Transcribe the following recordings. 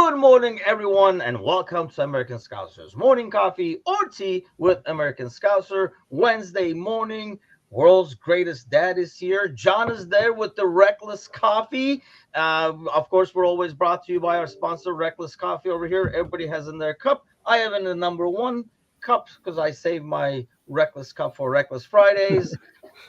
Good morning, everyone, and welcome to American Scouser's Morning Coffee or Tea with American Scouser. Wednesday morning, world's greatest dad is here. John is there with the Reckless Coffee. Of course, we're always brought to you by our sponsor, Reckless Coffee over here. Everybody has in their cup. I have in the number one cup because I save my Reckless cup for Reckless Fridays.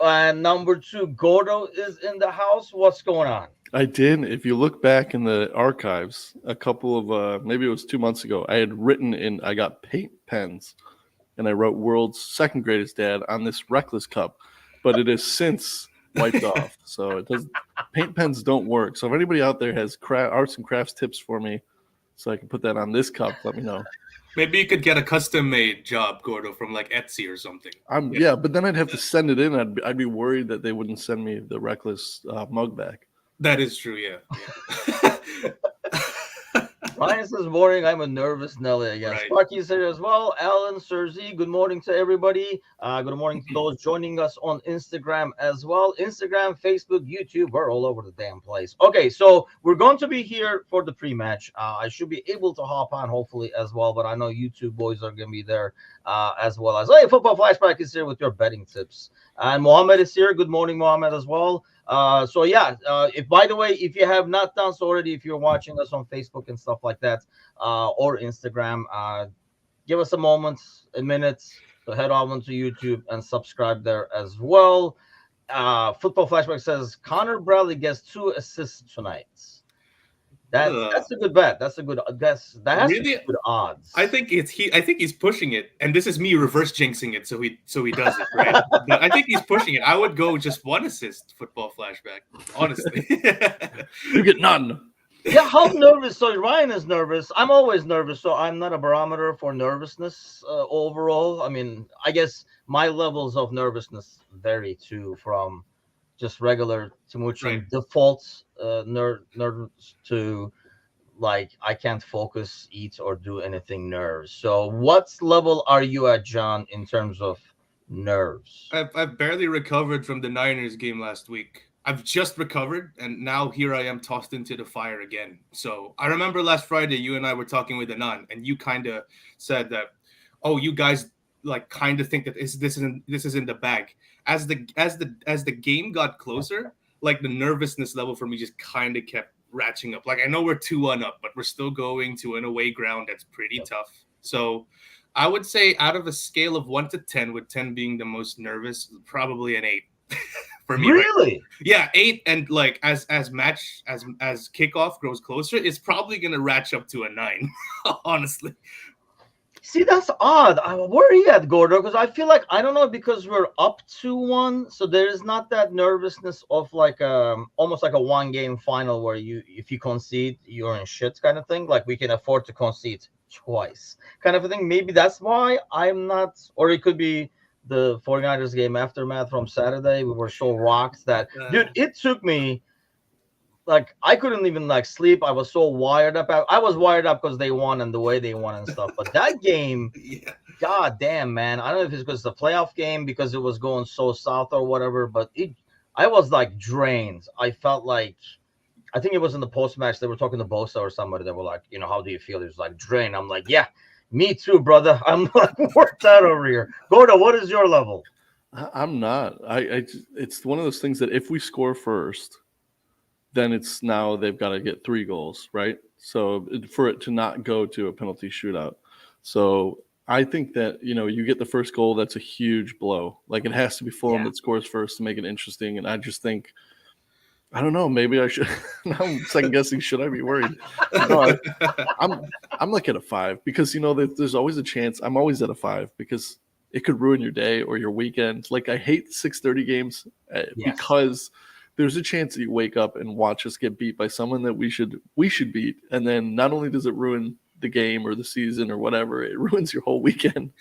And number two, Gordo is in the house. What's going on? I did. If you look back in the archives, a couple of maybe it was 2 months ago, I had written in. I got paint pens, and I wrote "World's Second Greatest Dad" on this Reckless cup, but it has since wiped off. So it does. Paint pens don't work. So if anybody out there has arts and crafts tips for me, so I can put that on this cup, let me know. Maybe you could get a custom-made job, Gordo, from like Etsy or something. Yeah, but then I'd have to send it in. I'd be worried that they wouldn't send me the Reckless mug back. That is true, yeah. Ryan says, morning, I'm a nervous Nelly, I guess. Right. Sparky's here as well. Alan, Serzi, good morning to everybody. Good morning to those joining us on Instagram as well. Instagram, Facebook, YouTube, we're all over the damn place. Okay, so we're going to be here for the pre-match. I should be able to hop on, hopefully, as well, but I know YouTube boys are going to be there as well as, hey, Football Flashback is here with your betting tips. And Mohammed is here. Good morning, Mohammed, as well. If by the way, if you have not done so already, if you're watching us on Facebook and stuff like that, or Instagram, give us a minute to head on to YouTube and subscribe there as well. Football Flashback says Connor Bradley gets 2 assists tonight. That's a good bet. That's a good guess. That has really good odds. I think he's pushing it, and this is me reverse jinxing it, so he does it right. But I think he's pushing it. I would go just 1 assist. Football Flashback, honestly. You get none. Yeah, how nervous? So Ryan is nervous. I'm always nervous, so I'm not a barometer for nervousness overall. I mean, I guess my levels of nervousness vary too, from just regular to much default nerves to like I can't focus, eat, or do anything nerves. So what level are you at, John, in terms of nerves? I've barely recovered from the Niners game last week. I've just recovered, and now here I am tossed into the fire again. So I remember last Friday you and I were talking with Anand, and you kind of said that, oh, you guys like kind of think that this is in the bag. As the game got closer, like the nervousness level for me just kind of kept ratcheting up. Like I know we're 2-1 up, but we're still going to an away ground that's pretty tough. So I would say out of a scale of 1 to 10, with 10 being the most nervous, probably an 8 for me. Really? Right? Yeah, 8, and like as kickoff grows closer, it's probably gonna ratchet up to a 9, honestly. See, that's odd. Where are you at, Gordo? Because I feel like, I don't know, because we're up 2-1, so there is not that nervousness of like almost like a 1-game final where if you concede, you're in shit kind of thing. Like we can afford to concede twice kind of a thing. Maybe that's why I'm not, or it could be the 49ers game aftermath from Saturday. We were so rocked that, dude, it took me, like I couldn't even like sleep. I was so wired up. I was wired up because they won and the way they won and stuff. But that game, god damn, man. I don't know if it's because the playoff game, because it was going so south or whatever. But I was like drained. I felt like, I think it was in the post match. They were talking to Bosa or somebody. They were like, how do you feel? He was like drained. I'm like, yeah, me too, brother. I'm like worked out over here. Gordo, what is your level? I'm not. It's one of those things that if we score first, then it's now they've got to get 3 goals, right? So for it to not go to a penalty shootout. So I think that, you get the first goal, that's a huge blow. Like it has to be Fulham that scores first to make it interesting. And I just think, I don't know, maybe I should. Now I'm second guessing, should I be worried? No, I'm like at a 5 because, there's always a chance. I'm always at a 5 because it could ruin your day or your weekend. Like I hate 6:30 games because there's a chance that you wake up and watch us get beat by someone that we should beat. And then not only does it ruin the game or the season or whatever, it ruins your whole weekend.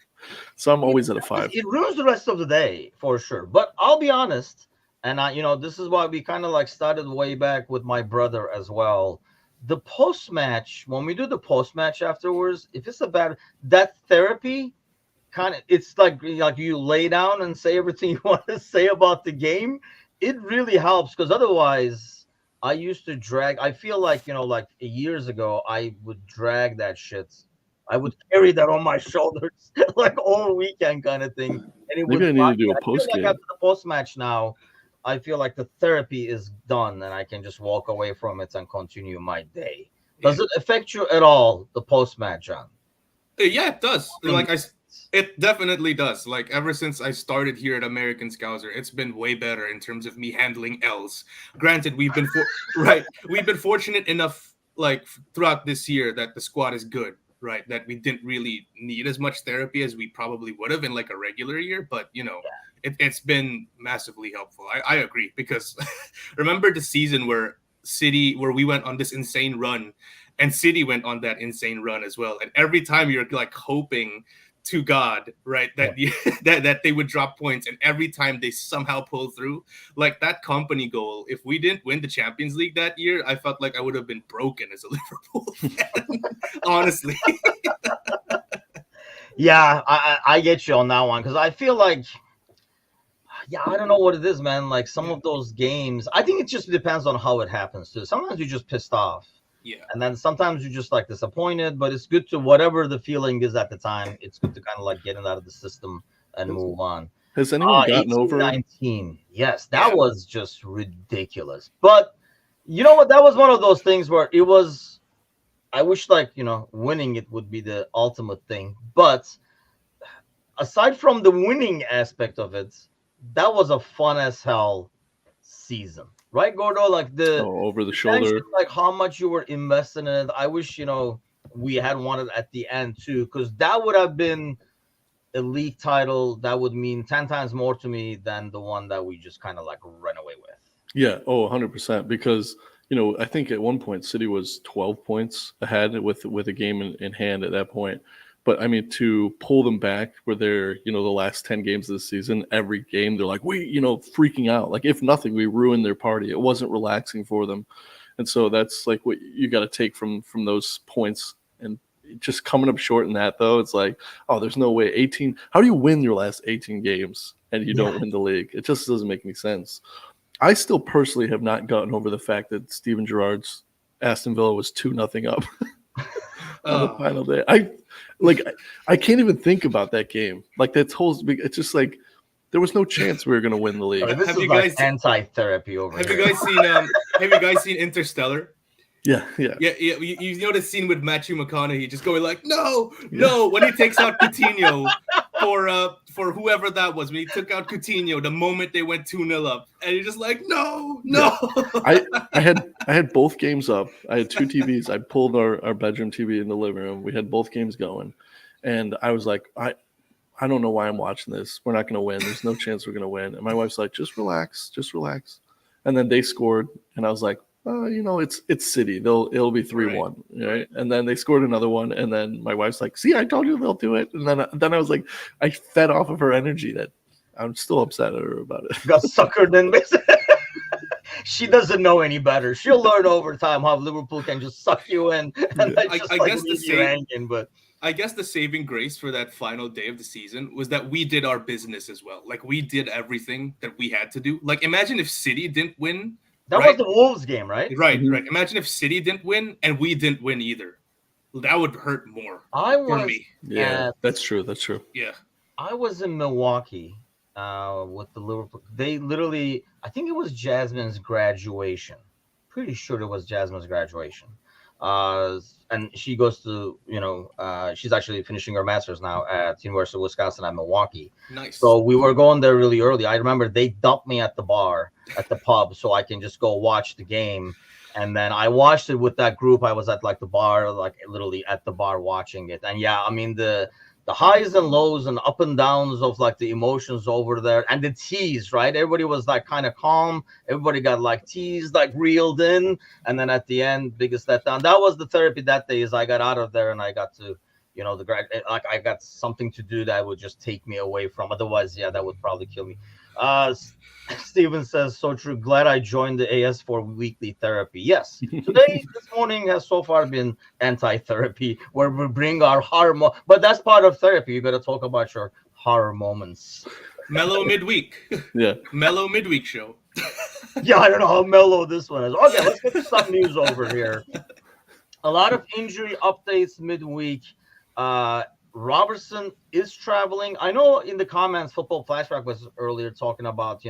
So I'm always at a 5. It ruins the rest of the day for sure. But I'll be honest, and this is why we kind of like started way back with my brother as well. The post-match, when we do the post-match afterwards, if it's that therapy kind of, it's like you lay down and say everything you want to say about the game. It really helps because otherwise I used to drag. I feel like, like years ago, I would drag that shit. I would carry that on my shoulders like all weekend kind of thing, and it would Maybe I need bother to me. do a I feel post like game. after the post match now, I feel like the therapy is done, and I can just walk away from it and continue my day. Yeah. Does it affect you at all, the post match, John? Yeah, it does. I mean, It definitely does. Like ever since I started here at American Scouser, it's been way better in terms of me handling L's. Granted, right, we've been fortunate enough, like throughout this year, that the squad is good. Right, that we didn't really need as much therapy as we probably would have in like a regular year. But it's been massively helpful. I agree because remember the season where we went on this insane run and City went on that insane run as well. And every time you're like hoping to God, right, yeah. that they would drop points, and every time they somehow pull through, like that company goal. If we didn't win the Champions League that year, I felt like I would have been broken as a Liverpool fan. Honestly, Yeah, I get you on that one because I feel like, yeah, I don't know what it is, man. Like some yeah, of those games, I think it just depends on how it happens too. Sometimes you're just pissed off, yeah, and then sometimes you're just like disappointed. But it's good to whatever the feeling is at the time. It's good to kind of like get it out of the system and Has, move on. has anyone gotten 18, over? 19. Yes, that yeah. was just ridiculous. But you know what? That was one of those things where it was. I wish like winning it would be the ultimate thing, but aside from the winning aspect of it, that was a fun as hell season, right, Gordo? Like Oh, over the you mentioned shoulder. like how much you were invested in it. I wish we had won it at the end too, because that would have been a league title. That would mean 10 times more to me than the one that we just kind of like ran away with. Yeah. Oh, 100%. Because I think at one point City was 12 points ahead with a game in hand at that point. But I mean, to pull them back where they're the last 10 games of the season, every game they're like we freaking out. Like if nothing, we ruined their party. It wasn't relaxing for them, and so that's like what you got to take from those points. And just coming up short in that though, it's like, oh, there's no way 18. How do you win your last 18 games and you Yeah, don't win the league? It just doesn't make any sense. I still personally have not gotten over the fact that Steven Gerrard's Aston Villa was 2-0 up on the Uh, final day. I can't even think about that game. Like that's whole. It's just like there was no chance we were going to win the league. this have is you like guys anti-therapy over have you here. guys seen have you guys seen Interstellar? Yeah, yeah, Yeah, yeah. You know the scene with Matthew McConaughey just going like, no, yeah. no, when he takes out Coutinho for whoever that was, when he took out Coutinho, the moment they went 2-0 up, and you're just like, no, Yeah. no. I had both games up. I had two TVs. I pulled our bedroom TV in the living room. We had both games going, and I was like, I don't know why I'm watching this. We're not going to win. There's no chance we're going to win. And my wife's like, just relax, just relax. And then they scored, and I was like, it's City. It'll be 3-1, right? And then they scored another one, and then my wife's like, see, I told you they'll do it. And then I was like, I fed off of her energy that I'm still upset at her about it. Got suckered in this. She doesn't know any better. She'll learn over time how Liverpool can just suck you in and then just I like guess leave you hanging. But I guess the saving grace for that final day of the season was that we did our business as well. Like we did everything that we had to do. Like imagine if City didn't win, that was right? the Wolves game, right? Right, Mhm. right. Imagine if City didn't win and we didn't win either. That would hurt more I for was me. Yeah, at that's true. That's true. Yeah. I was in Milwaukee with the Liverpool. They literally, I think it was Jasmine's graduation. Pretty sure it was Jasmine's graduation. And she goes to, she's actually finishing her master's now at University of Wisconsin at Milwaukee. Nice. So we were going there really early. I remember they dumped me at the bar at the pub so I can just go watch the game. And then I watched it with that group. I was at like the bar, like literally at the bar watching it. And yeah, I mean the highs and lows and up and downs of like the emotions over there and the tease, right? Everybody was like kind of calm. Everybody got like teased, like reeled in. And then at the end, biggest letdown. That was the therapy that day is I got out of there and I got to, like I got something to do that would just take me away from. Otherwise, yeah, that would probably kill me. Steven says, so true. Glad I joined the AS4 weekly therapy. Yes, today, this morning has so far been anti-therapy, where we bring our horror, but that's part of therapy. You got to talk about your horror moments. Mellow midweek. Yeah. Mellow midweek show. Yeah, I don't know how mellow this one is. Okay, let's get to some news over here. A lot of injury updates midweek. Uh, Robertson is traveling. I know in the comments, Football Flashback was earlier talking about,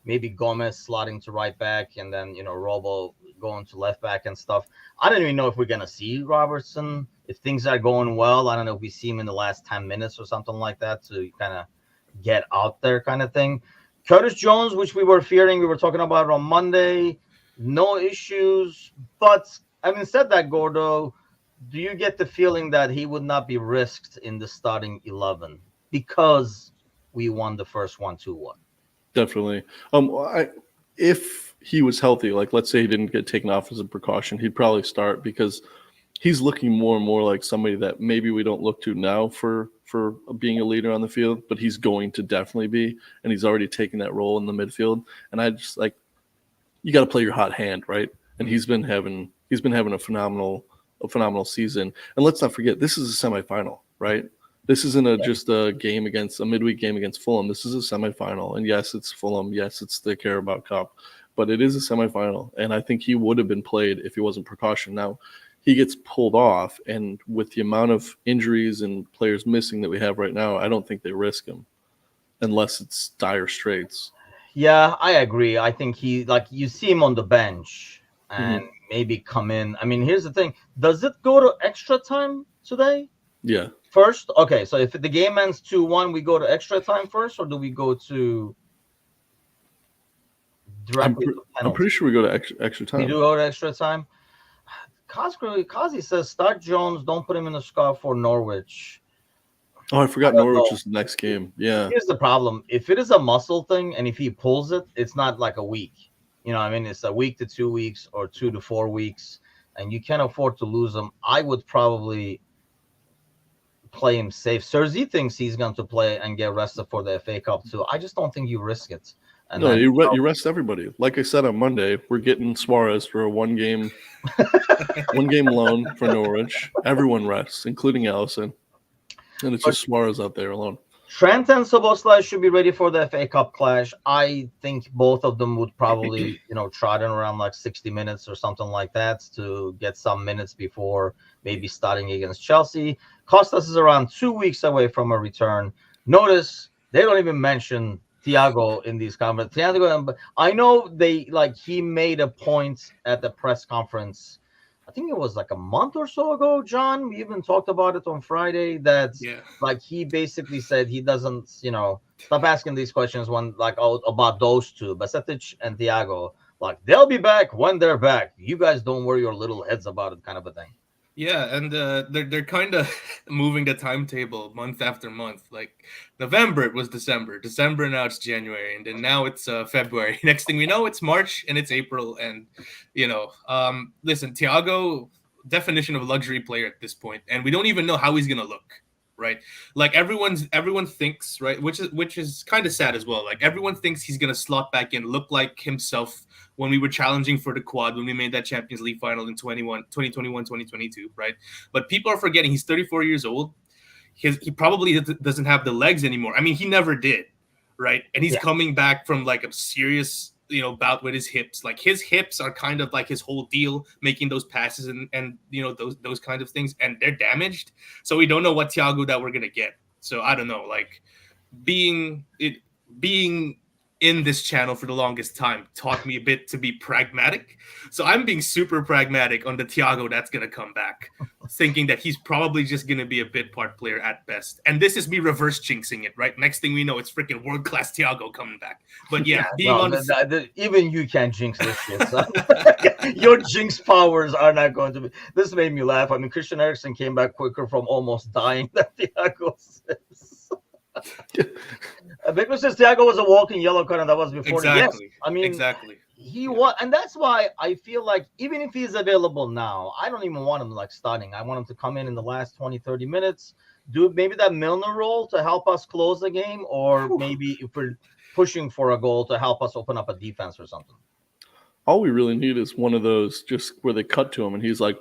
maybe Gomez slotting to right back and then, Robo going to left back and stuff. I don't even know if we're going to see Robertson. If things are going well, I don't know if we see him in the last 10 minutes or something like that to kind of get out there kind of thing. Curtis Jones, which we were fearing, we were talking about on Monday, no issues. But having said that, Gordo, do you get the feeling that he would not be risked in the starting 11 because we won the first one 2-1? Definitely. If he was healthy, like let's say he didn't get taken off as a precaution, he'd probably start because he's looking more and more like somebody that maybe we don't look to now for being a leader on the field, but he's going to definitely be, and he's already taken that role in the midfield. And I just like, you got to play your hot hand, right? And he's been having a phenomenal season. And let's not forget, this is a semifinal, right? This isn't just a game against a midweek game against Fulham. This is a semifinal, and yes, it's Fulham. Yes, it's the Carabao Cup, but it is a semifinal, and I think he would have been played if he wasn't precautioned. Now, he gets pulled off, and with the amount of injuries and players missing that we have right now, I don't think they risk him unless it's dire straits. Yeah, I agree. I think he, like, you see him on the bench and Mm-hmm. maybe come in. I mean, here's the thing. Does it go to extra time today Yeah, first? Okay, so if the game ends 2-1, we go to extra time first, or do we go to I'm directly pre- to I'm penalty? pretty sure we go to extra We time. do go to extra time. Kazi says start Jones, don't put him in the squad for Norwich. Oh, I I forgot don't Norwich know. is the next game. Yeah, Here's the problem. If it is a muscle thing and if he pulls it, it's not like a week. You know what I mean? It's a week to 2 weeks or 2 to 4 weeks, and you can't afford to lose him. I would probably play him safe. Serzi thinks he's going to play and get rested for the FA Cup too. I just don't think you risk it. And no, then, you rest everybody. Like I said on Monday, we're getting Suarez for a one game loan for Norwich. Everyone rests, including Allison, and it's but just Suarez out there alone. Trent and Soboslai should be ready for the FA Cup clash. I think both of them would probably, trot in around like 60 minutes or something like that to get some minutes before maybe starting against Chelsea. Costas is around 2 weeks away from a return. Notice they don't even mention Thiago in these comments. Thiago, I know he made a point at the press conference. I think it was like a month or so ago, John. We even talked about it on Friday that Yeah. he basically said he doesn't, stop asking these questions when about those two, Basetic and Thiago. Like they'll be back when they're back. You guys don't worry your little heads about it, kind of a thing. Yeah, and they're kind of moving the timetable month after month. Like November it was December, December now it's January, and then now it's February. Next thing we know, it's March and it's April, and listen, Thiago, definition of luxury player at this point, and we don't even know how he's gonna look, right? Like everyone thinks, right, which is kind of sad as well. Like everyone thinks he's gonna slot back in, look like himself when we were challenging for the quad when we made that Champions League final in 2021, 2022, right? But people are forgetting he's 34 years old. He probably doesn't have the legs anymore. I mean, he never did, right? And he's Yeah, coming back from like a serious bout with his hips. Like his hips are kind of like his whole deal, making those passes and those kinds of things, and they're damaged. So we don't know what Thiago that we're gonna get. So I don't know, like being it being in this channel for the longest time taught me a bit to be pragmatic. So I'm being super pragmatic on the Thiago that's going to come back, thinking that he's probably just going to be a bit part player at best. And this is me reverse jinxing it, right? Next thing we know, it's freaking world class Thiago coming back. But yeah. yeah, being No, on the even you can't jinx this shit. Son. Your jinx powers are not going to be. This made me laugh. I mean, Christian Eriksen came back quicker from almost dying than Thiago says. Because Thiago was a walking yellow card, and that was before. Yes, exactly, I mean exactly. he Yeah. was, and that's why I feel like even if he's available now, I don't even want him like starting. I want him to come in the last 20, 30 minutes, do maybe that Milner role to help us close the game, or Whew. maybe if we're pushing for a goal to help us open up a defense or something. All we really need is one of those just where they cut to him and he's like,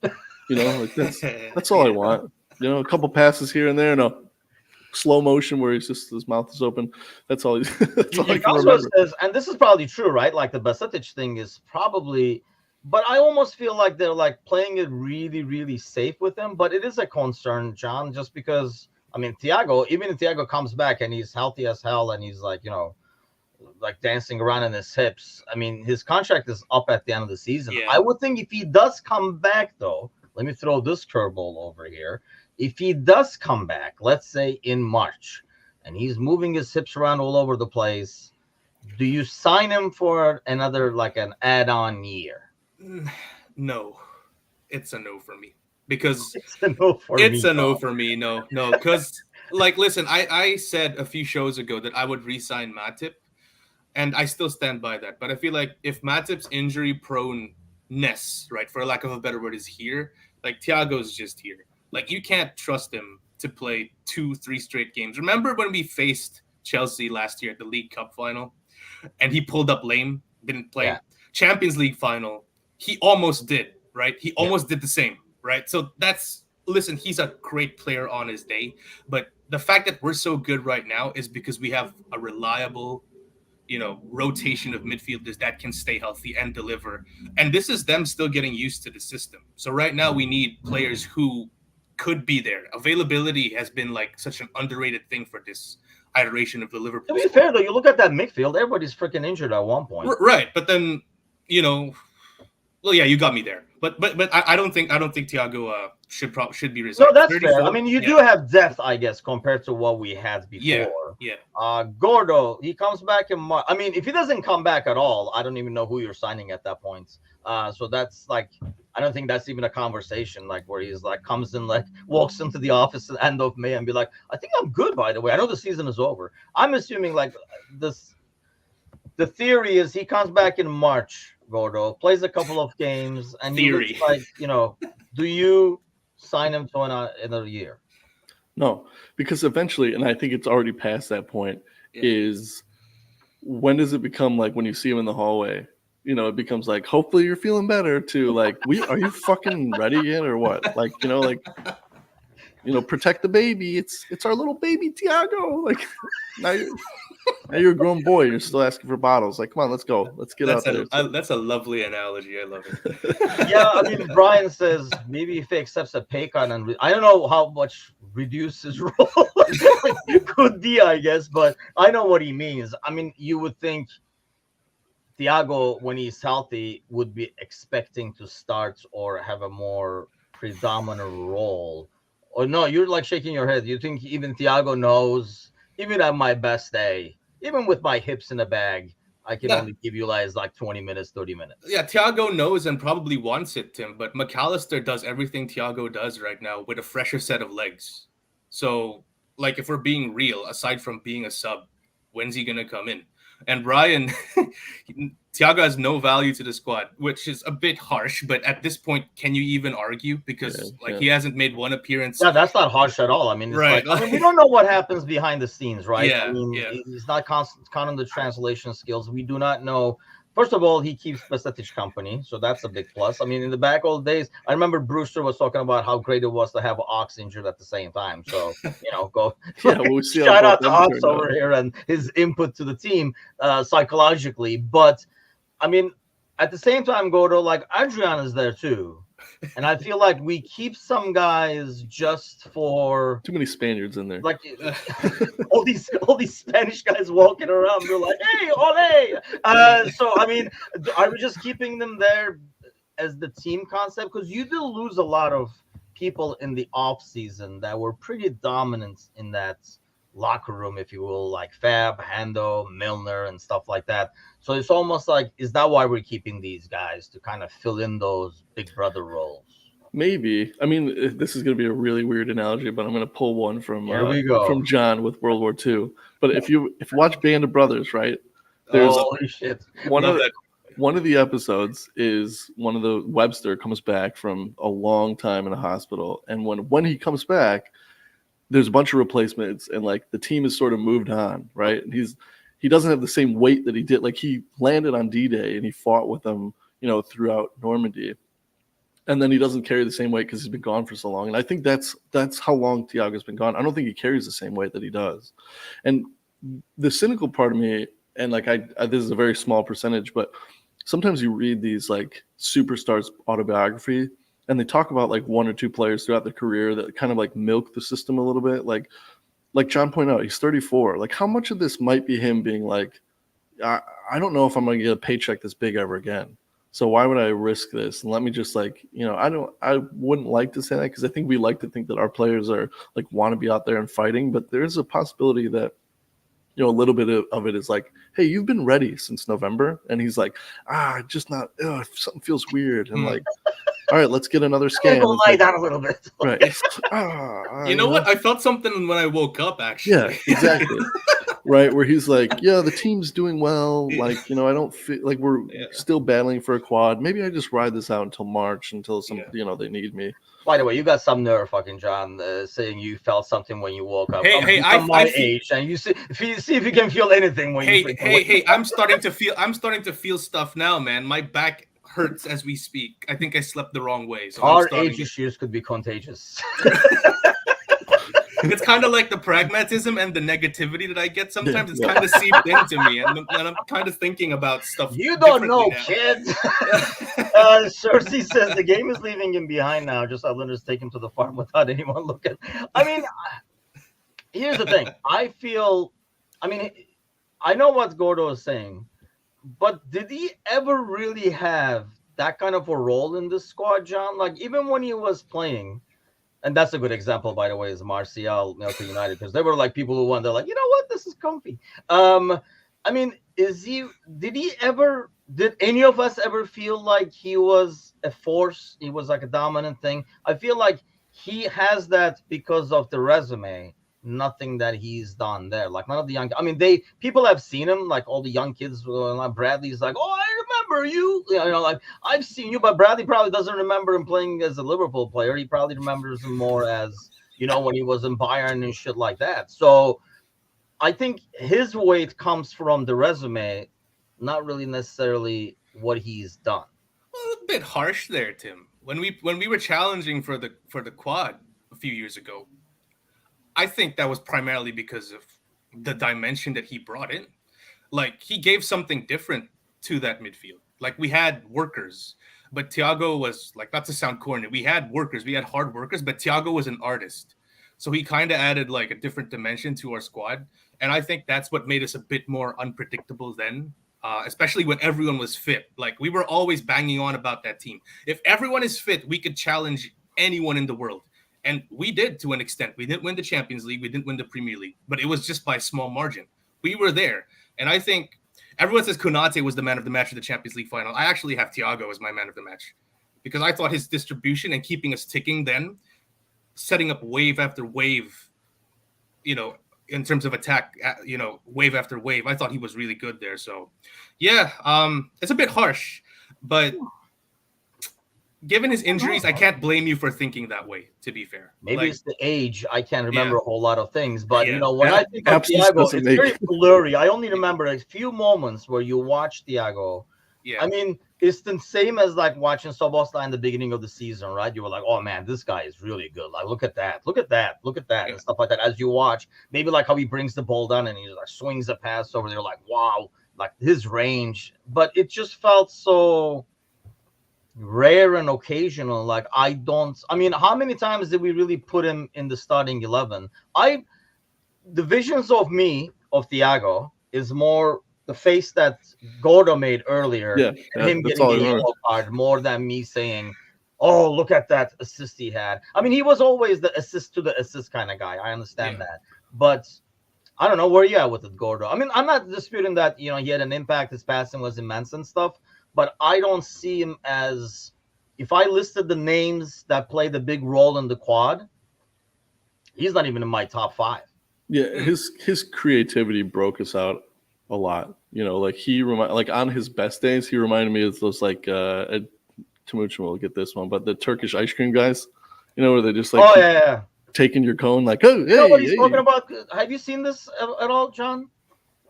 like that's all I Yeah. want. A couple passes here and there. No, slow motion where his mouth is open. That's all. That's all I can Joshua remember. says, and this is probably true, right? Like the Basetic thing is probably, but I almost feel like they're like playing it really, really safe with him. But it is a concern, John, just because I mean, Thiago, even if Thiago comes back and he's healthy as hell and he's like, like dancing around in his hips. I mean, his contract is up at the end of the season. Yeah. I would think if he does come back, though, let me throw this curveball over here. If he does come back, let's say in March, and he's moving his hips around all over the place, do you sign him for another like an add-on year? No, it's a no for me because It's a no for it's me, a no dog. for me. No, no, because like, listen, I said a few shows ago that I would re-sign Matip, and I still stand by that. But I feel like if Matip's injury proneness, right, for lack of a better word, is here, like Thiago's just here. Like you can't trust him to play 2, 3 straight games. Remember when we faced Chelsea last year at the League Cup final, and he pulled up lame, didn't Yeah, play. Champions League final, he almost did, right? He yeah. almost did the same, right? So that's listen, he's a great player on his day, but the fact that we're so good right now is because we have a reliable, rotation of midfielders that can stay healthy and deliver. And this is them still getting used to the system. So right now we need players who could be there. Availability has been like such an underrated thing for this iteration of the To Liverpool be squad. fair, though, you look at that midfield, everybody's freaking injured at one point. Right, but then you know, well, yeah, you got me there. But I don't think Thiago should be No, resigning. that's fair. I 34, mean, you yeah, do have depth, I guess, compared to what we had yeah, before. yeah. Gordo, he comes back in March. I mean, if he doesn't come back at all, I don't even know who you're signing at that point. So that's like, I don't think that's even a conversation, like where he's like comes in, like walks into the office at the end of May and be like, I think I'm good. By the way, I know the season is over. I'm assuming like this. The theory is he comes back in March, Gordo, plays a couple of games, and he looks Theory. like, do you sign him to another year? No, because eventually, and I think it's already past that point, Yeah. is when does it become like when you see him in the hallway? It becomes like, hopefully you're feeling better to like, are you fucking ready yet or what? Like, protect the baby. It's our little baby Tiago. Like now you're a grown boy. You're still asking for bottles. Like, come on, let's go. Let's get That's out there. that's a lovely analogy. I love Yeah, I it. mean, Brian says maybe if he accepts a pay cut, and I don't know how much reduce his role could be, I guess, but I know what he means. I mean, you would think Thiago, when he's healthy, would be expecting to start or have a more predominant role. Or no, you're like shaking your head. You think even Thiago knows, even at my best day, even with my hips in a bag, I can Yeah, only give you guys like 20 minutes, 30 minutes. yeah. Thiago knows and probably wants it, Tim. But McAllister does everything Thiago does right now with a fresher set of legs. So, like, if we're being real, aside from being a sub, when's he gonna come in? And Brian, Thiago has no value to the squad, which is a bit harsh. But at this point, can you even argue? Yeah, Because like yeah. he hasn't made one appearance. Yeah, that's not harsh at all. I mean, it's like, Right. I mean, we Like, don't know what happens behind the scenes, right? I yeah, mean, yeah. he's not constant counting the translation skills. We do not know. First of all, he keeps Pacetic company, so that's a big plus. I mean, in the back old days, I remember Brewster was talking about how great it was to have Ox injured at the same time. So, go Yeah, we'll see how shout both out to them Ox turned out. over here and his input to the team psychologically. But I mean, at the same time, Gordo, like Adrian is there too. And I feel like we keep some guys just for Too many Spaniards in there. like all these Spanish guys walking around. They're like, "Hey, ole!" So I mean, are we just keeping them there as the team concept? Because you do lose a lot of people in the off season that were pretty dominant in that locker room, if you will, like Fab, Hando, Milner, and stuff like that. So it's almost like, is that why we're keeping these guys to kind of fill in those big brother roles? Maybe. I mean, this is going to be a really weird analogy, but I'm going to pull one Here we go. from John with World War II. But if you watch Band of Brothers, right? There's Oh, Holy shit! one love of that. one of the episodes is one of the Webster comes back from a long time in a hospital, and when he comes back, there's a bunch of replacements, and like the team is sort of moved on, right? And he doesn't have the same weight that he did. Like he landed on D-Day and he fought with them, throughout Normandy. and then he doesn't carry the same weight because he's been gone for so long. And I think that's how long Thiago's been gone. I don't think he carries the same weight that he does. And the cynical part of me, and like I this is a very small percentage, but sometimes you read these like superstars autobiography and they talk about like one or two players throughout their career that kind of like milk the system a little bit. Like John pointed out, he's 34. Like how much of this might be him being like, I don't know if I'm going to get a paycheck this big ever again. So why would I risk this? And let me just like, I wouldn't like to say that because I think we like to think that our players are like want to be out there and fighting, but there is a possibility that, a little bit of it is like, hey, you've been ready since November. And he's like, just not, something feels weird. And like, all right, let's get another scan. Go lie down a little bit. Right. You know what? I felt something when I woke up, actually. Yeah, exactly. Right, where he's like, yeah, the team's doing well. Like, I don't feel like we're still battling for a quad. Maybe I just ride this out until March until they need me. By the way, you got some nerve, fucking John, saying you felt something when you woke up. Hey, I'm my age, and you see if you can feel anything when you. Hey, I'm starting to feel stuff now, man. My back hurts as we speak. I think I slept the wrong way. So our age issues could be contagious. It's kind of like the pragmatism and the negativity that I get sometimes. It's kind of seeped into me, and I'm kind of thinking about stuff. You don't know, kids. Cersei says the game is leaving him behind now. Just Islanders take him to the farm without anyone looking. I mean, here's the thing. I know what Gordo is saying, but did he ever really have that kind of a role in this squad, John? Like, even when he was playing, and that's a good example, by the way, is Martial, to United, because they were like people who won. They're like, you know what, this is comfy. I mean, did any of us ever feel like he was a force? He was like a dominant thing. I feel like he has that because of the resume. Nothing that he's done there. Like none of the young. I mean, people have seen him. Like all the young kids. Like Bradley's like, oh, I remember you. Like I've seen you, but Bradley probably doesn't remember him playing as a Liverpool player. He probably remembers him more as when he was in Bayern and shit like that. So I think his weight comes from the resume, not really necessarily what he's done. Well, a bit harsh there, Tim. When we were challenging for the quad a few years ago, I think that was primarily because of the dimension that he brought in. Like, he gave something different to that midfield. Like, we had workers, but Thiago was, like, not to sound corny, we had workers, we had hard workers, but Thiago was an artist. So he kind of added, like, a different dimension to our squad. And I think that's what made us a bit more unpredictable then, especially when everyone was fit. Like, we were always banging on about that team. If everyone is fit, we could challenge anyone in the world. And we did to an extent. We didn't win the Champions League. We didn't win the Premier League. But it was just by a small margin. We were there. And I think everyone says Konate was the man of the match of the Champions League final. I actually have Thiago as my man of the match. Because I thought his distribution and keeping us ticking then, setting up wave after wave, in terms of attack, wave after wave, I thought he was really good there. So, yeah, it's a bit harsh. But given his injuries, I can't blame you for thinking that way, to be fair. Maybe it's the age. I can't remember a whole lot of things. But, when I think of Thiago, it's very blurry. I only remember a few moments where you watch Thiago. Yeah. I mean, it's the same as like watching Szoboszlai in the beginning of the season, right? You were like, oh, man, this guy is really good. Like, look at that, and stuff like that. As you watch, maybe like how he brings the ball down and he like swings a pass over there, like, wow, like his range. But it just felt so rare and occasional. Like, how many times did we really put him in the starting 11? The visions of Thiago is more the face that Gordo made earlier, him getting the yellow card, more than me saying, oh, look at that assist he had. I mean, he was always the assist to the assist kind of guy. I understand that. But I don't know where you at with it, Gordo. I mean, I'm not disputing that, he had an impact. His passing was immense and stuff. But I don't see him as, if I listed the names that played a big role in the quad, he's not even in my top 5. Yeah, his creativity broke us out a lot. Like on his best days, he reminded me of those like Timuchin will get this one, but the Turkish ice cream guys, where they just like taking your cone like, oh, hey, what he's talking about. Have you seen this at all, John?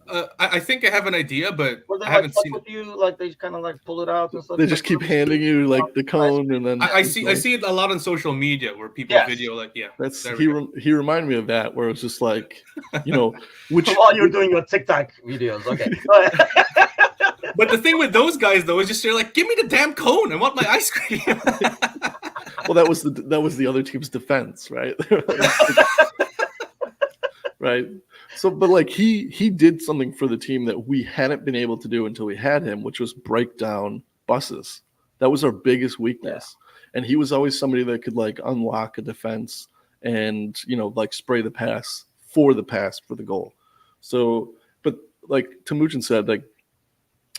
I think I have an idea, but Were they I like haven't fuck seen it. with you? Like they kind of like pull it out and stuff. They Like just you know, keep they squeeze handing you it like out the the ice cone, cream. and then I it's see I like, see it a lot on social media where people Yes. video like, yeah, that's there we go. he reminded me of that, where it was just like, you know, which While you're doing your TikTok videos, okay. But the thing with those guys though is just they're like, give me the damn cone. I want my ice cream. well, that was the other team's defense, right? Right. So, but like he did something for the team that we hadn't been able to do until we had him, which was break down buses. That was our biggest Yeah. weakness, and he was always somebody that could like unlock a defense and like spray the pass for the goal. So, but like Timuchin said, like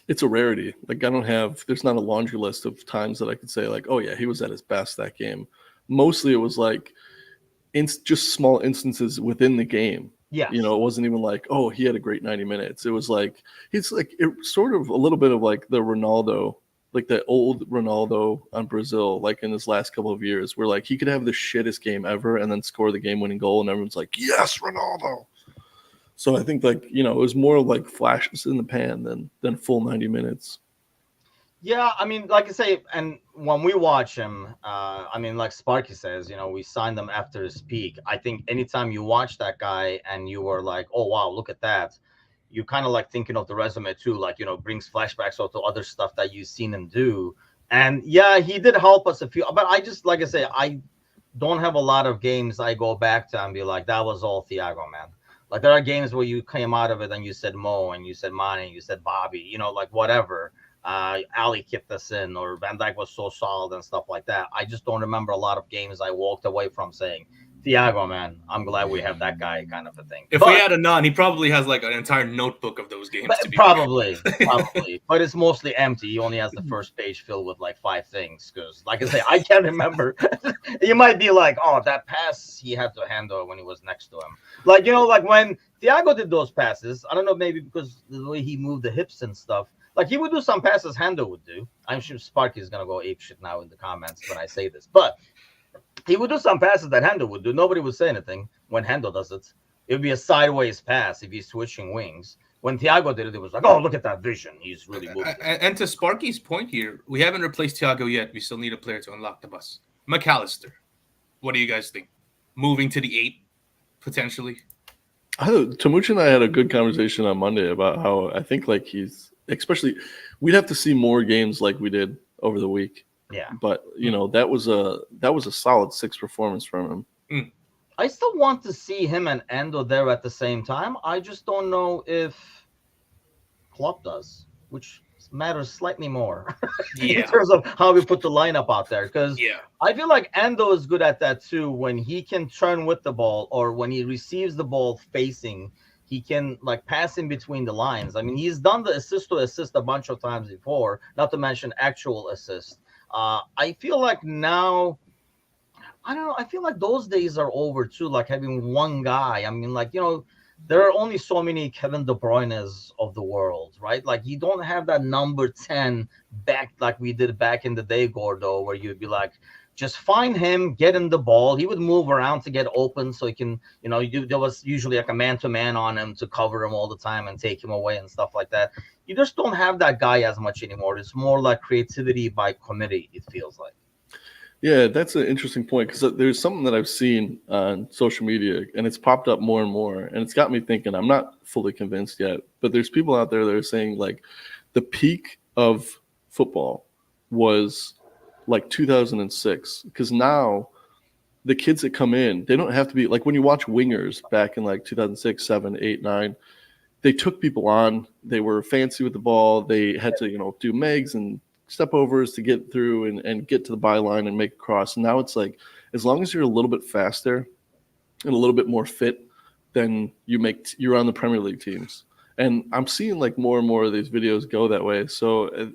it's a rarity. Like there's not a laundry list of times that I could say like, oh yeah, he was at his best that game. Mostly it was like just small instances within the game. Yes. It wasn't even like, oh, he had a great 90 minutes. It was like he's like it sort of a little bit of like the Ronaldo, like the old Ronaldo on Brazil, like in his last couple of years, where like he could have the shittest game ever and then score the game-winning goal, and everyone's like, yes, Ronaldo. So I think like it was more like flashes in the pan than full 90 minutes. Yeah, I mean, like I say, and when we watch him, I mean, like Sparky says, we signed him after his peak. I think anytime you watch that guy and you were like, oh wow, look at that, you kind of like thinking of the resume too, like brings flashbacks to other stuff that you've seen him do. And yeah, he did help us a few, but I just like I say, I don't have a lot of games I go back to and be like, that was all Thiago, man. Like there are games where you came out of it and you said Mo and you said Mane and you said Bobby, like whatever. Ali kept us in, or Van Dijk was so solid and stuff like that. I just don't remember a lot of games I walked away from saying, Thiago, man, I'm glad we have that guy, kind of a thing. If we had a non, he probably has like an entire notebook of those games. To be probably, but it's mostly empty. He only has the first page filled with like 5 things. Because, like I say, I can't remember. You might be like, oh, that pass he had to handle when he was next to him. Like like when Thiago did those passes. I don't know, maybe because the way he moved the hips and stuff. Like he would do some passes Hendo would do. I'm sure Sparky is gonna go ape shit now in the comments when I say this, but he would do some passes that Hendo would do. Nobody would say anything when Hendo does it. It would be a sideways pass if he's switching wings. When Thiago did it, it was like, oh, look at that vision. He's really moving. And to Sparky's point here, we haven't replaced Thiago yet. We still need a player to unlock the bus. McAllister, what do you guys think? Moving to the 8, potentially? Tamuchin and I had a good conversation on Monday about how I think like he's, especially, we'd have to see more games like we did over the week. Yeah. But that was a solid 6 performance from him. I still want to see him and Endo there at the same time. I just don't know if Klopp does, which matters slightly more in terms of how we put the lineup out there. Because I feel like Endo is good at that too. When he can turn with the ball, or when he receives the ball facing, he can like pass in between the lines. I mean, he's done the assist to assist a bunch of times before, not to mention actual assist. I feel like now, I don't know, I feel like those days are over too, like having one guy. I mean, like, there are only so many Kevin De Bruyne's of the world, right? Like, you don't have that number 10 back like we did back in the day, Gordo, where you'd be like, just find him, get him the ball. He would move around to get open so he can, there was usually like a man-to-man on him to cover him all the time and take him away and stuff like that. You just don't have that guy as much anymore. It's more like creativity by committee, it feels like. Yeah, that's an interesting point, because there's something that I've seen on social media, and it's popped up more and more, and it's got me thinking. I'm not fully convinced yet, but there's people out there that are saying like the peak of football was like 2006, because now the kids that come in, they don't have to be like, when you watch wingers back in like 2006, 7, 8, 9, they took people on. They were fancy with the ball. They had to, do megs and step overs to get through and get to the byline and make a cross. And now it's like, as long as you're a little bit faster and a little bit more fit, then you're on the Premier League teams. And I'm seeing like more and more of these videos go that way. So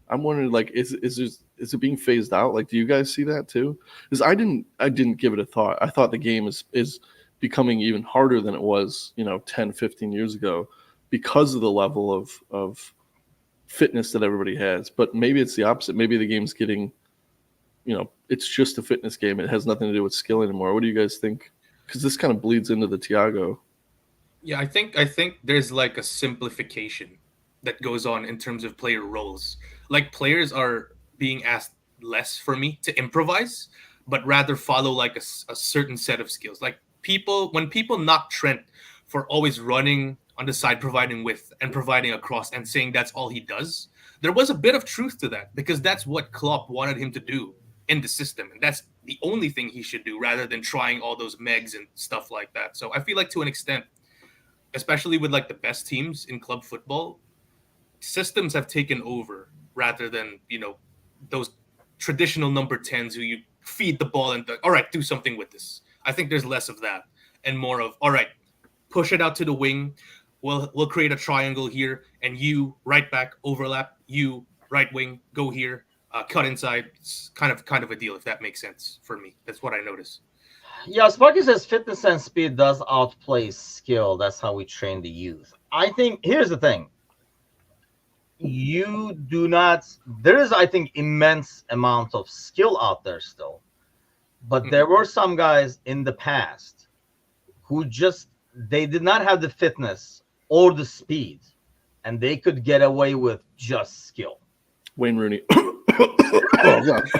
I'm wondering, like, is it being phased out? Like, do you guys see that too? Because I didn't give it a thought. I thought the game is becoming even harder than it was, 10, 15 years ago, because of the level of fitness that everybody has. But maybe it's the opposite. Maybe the game's getting, it's just a fitness game. It has nothing to do with skill anymore. What do you guys think? Because this kind of bleeds into the Thiago. Yeah, I think there's like a simplification that goes on in terms of player roles. Like players are being asked less for me to improvise, but rather follow like a certain set of skills. Like people, when people knock Trent for always running on the side, providing width and providing a cross, and saying that's all he does, there was a bit of truth to that because that's what Klopp wanted him to do in the system, and that's the only thing he should do rather than trying all those megs and stuff like that. So I feel like to an extent, especially with like the best teams in club football, systems have taken over rather than, those traditional number 10s who you feed the ball and all right, do something with this. I think there's less of that and more of, all right, push it out to the wing. We'll create a triangle here, and you right back overlap, you right wing go here, cut inside. It's kind of a deal, if that makes sense for me. That's what I notice. Yeah, Sparky says fitness and speed does outplay skill. That's how we train the youth. I think here's the thing. You do not there is, I think, immense amount of skill out there still. But there Mhm. were some guys in the past who just they did not have the fitness or the speed, and they could get away with just skill. Wayne Rooney. Oh god.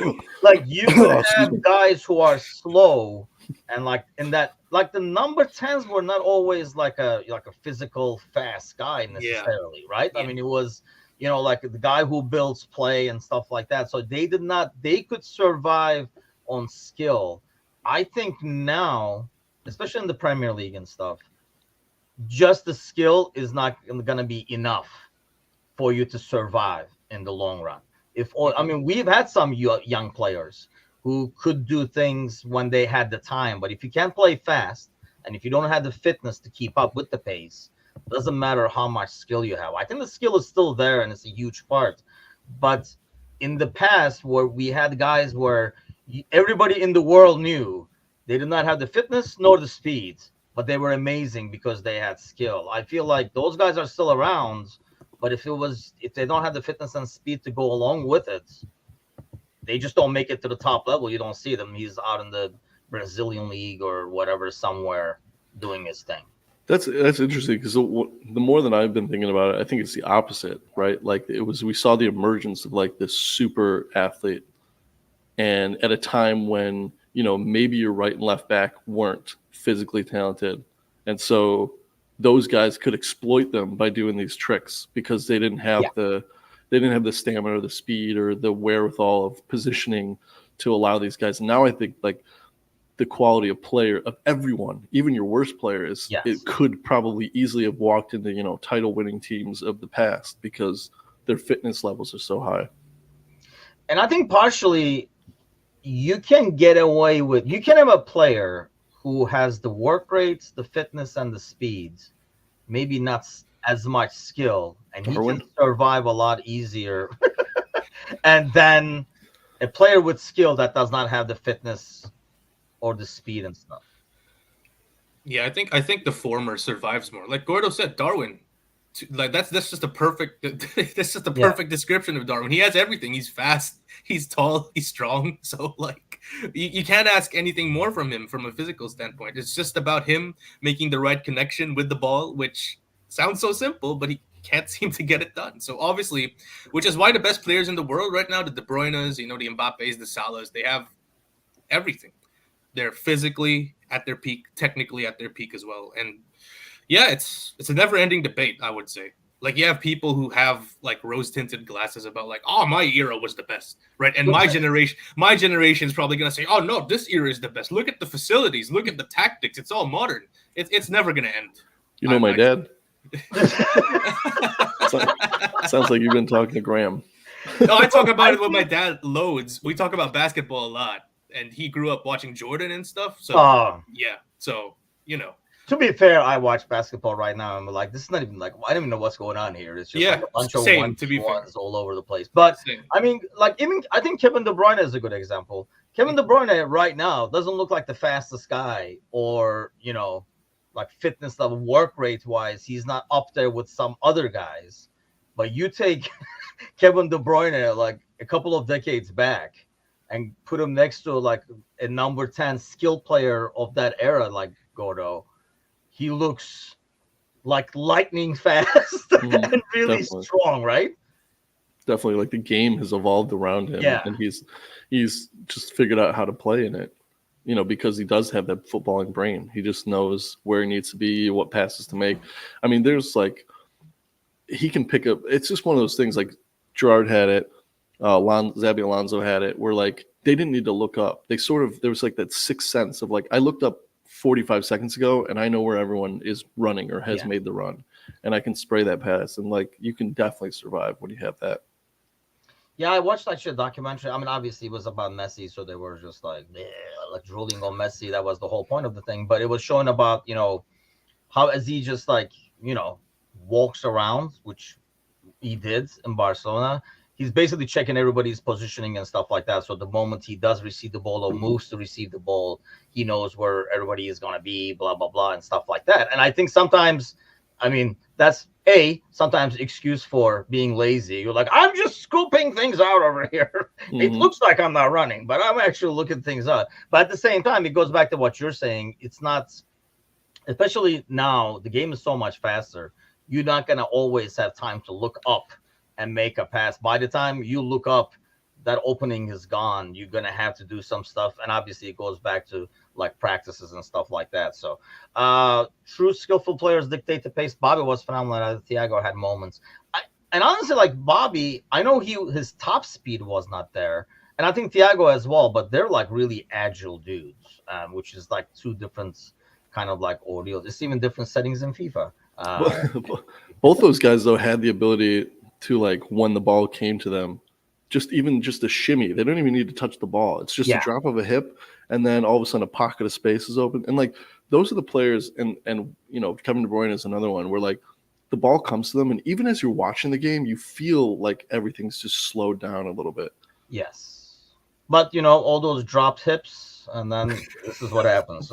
Like you could Oh, excuse me. have guys who are slow, and like in that, like the number 10s were not always like a physical fast guy Yeah, necessarily, right? I yeah. mean, it was, like the guy who builds play and stuff like that. So they could survive on skill. I think now, especially in the Premier League and stuff, just the skill is not going to be enough for you to survive in the long run. If all, I Hmm. mean, we've had some young players who could do things when they had the time, but if you can't play fast and if you don't have the fitness to keep up with the pace, doesn't matter how much skill you have. I think the skill is still there and it's a huge part. But in the past, where we had guys where everybody in the world knew they did not have the fitness nor the speed, but they were amazing because they had skill. I feel like those guys are still around, but if they don't have the fitness and speed to go along with it, they just don't make it to the top level. You don't see them. He's out in the Brazilian league or whatever somewhere doing his thing. That's interesting because the more that I've been thinking about it, I think it's the opposite, right? Like we saw the emergence of like this super athlete, and at a time when maybe your right and left back weren't physically talented, and so those guys could exploit them by doing these tricks because Yeah. they didn't have the stamina or the speed or the wherewithal of positioning to allow these guys. And now I think like the quality of player of everyone, even your worst players, it Yes. could probably easily have walked into title winning teams of the past because their fitness levels are so high. And I think partially you can have a player who has the work rates, the fitness, and the speeds, maybe not as much skill, and he can Darwin. survive a lot easier. And then a player with skill that does not have the fitness or the speed and stuff. Yeah, I think the former survives more. Like Gordo said, Darwin. Like that's just a perfect that's just a Yeah. perfect description of Darwin. He has everything. He's fast, he's tall, he's strong. So like you can't ask anything more from him from a physical standpoint. It's just about him making the right connection with the ball, which sounds so simple, but he can't seem to get it done. So obviously, which is why the best players in the world right now, the De Bruyne's, the Mbappes, the Salahs, they have everything. They're physically at their peak, technically at their peak as well. And yeah, it's a never ending debate, I would say. Like you have people who have like rose tinted glasses about like, oh, my era was the best, right? And my generation is probably gonna say, oh no, this era is the best. Look at the facilities, look at the tactics. It's all modern. It's never gonna end. You know I, my I dad. So, sounds like you've been talking to Graham. no, I talk about I it with my think. dad loads. We talk about basketball a lot, and he grew up watching Jordan and stuff. So Uh, yeah, so to be fair, I watch basketball right now. I'm like, this is not even like I don't even know what's going on here. It's just like yeah, a bunch of same. one To v be fair, ones all over the place. But same. I mean, like even I think Kevin De Bruyne is a good example. Kevin De Bruyne right now doesn't look like the fastest guy, or like fitness level, work rate wise, he's not up there with some other guys. But you take Kevin De Bruyne like a couple of decades back and put him next to like a number 10 skill player of that era, like Gordo, he looks like lightning fast and really Definitely. strong, right? Definitely, like the game has evolved around him, Yeah. and he's just figured out how to play in it. Because he does have that footballing brain. He just knows where he needs to be, what passes to make. I mean, there's like he can pick up. It's just one of those things. Like Gerard had it, Zabi Alonso had it, where like they didn't need to look up. They sort of there was like that sixth sense of like I looked up 45 seconds ago and I know where everyone is running or has Yeah. made the run, and I can spray that pass, and like you can definitely survive when you have that. Yeah, I watched that shit documentary. I mean, obviously it was about Messi, so they were just like, "Bleh," like drooling on Messi. That was the whole point of the thing. But it was showing about, how as he just like, walks around, which he did in Barcelona. He's basically checking everybody's positioning and stuff like that. So the moment he does receive the ball or moves to receive the ball, he knows where everybody is going to be, blah, blah, blah, and stuff like that. And I think sometimes, I mean, that's sometimes excuse for being lazy. You're like, I'm just scooping things out over here. It looks like I'm not running, but I'm actually looking things out. But at the same time, it goes back to what you're saying. It's not, especially now, the game is so much faster. You're not going to always have time to look up and make a pass. By the time you look up, that opening is gone. You're going to have to do some stuff. And obviously, it goes back to like practices and stuff like that. So, true skillful players dictate the pace. Bobby was phenomenal. Thiago had moments. And honestly, like Bobby, I know his top speed was not there. And I think Thiago as well, but they're like really agile dudes, which is like two different kind of like ordeals. It's even different settings in FIFA. Both those guys though had the ability to like when the ball came to them, just a shimmy. They don't even need to touch the ball. It's just a drop of a hip, and then all of a sudden a pocket of space is open. And like those are the players, and Kevin De Bruyne is another one where like the ball comes to them, and even as you're watching the game, you feel like everything's just slowed down a little bit. Yes, but all those dropped hips, and then this is what happens.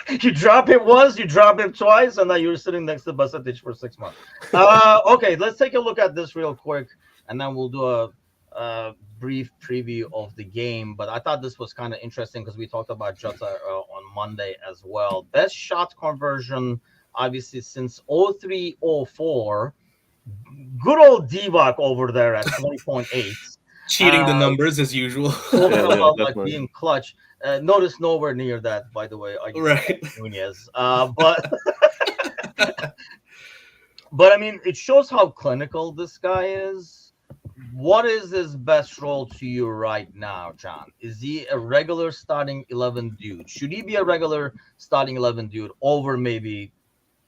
You drop it once, you drop it twice, and now you're sitting next to Basetic for 6 months. Okay, let's take a look at this real quick, and then we'll do a brief preview of the game. But I thought this was kind of interesting because we talked about Jota on Monday as well. Best shot conversion, obviously, since 03-04. Good old Divock over there at 20.8. Cheating the numbers as usual. Talking about like being clutch. Notice nowhere near that, by the way. Right. Nunez. But I mean, it shows how clinical this guy is. What is his best role to you right now, John? Is he a regular starting 11 dude? Should he be a regular starting 11 dude over maybe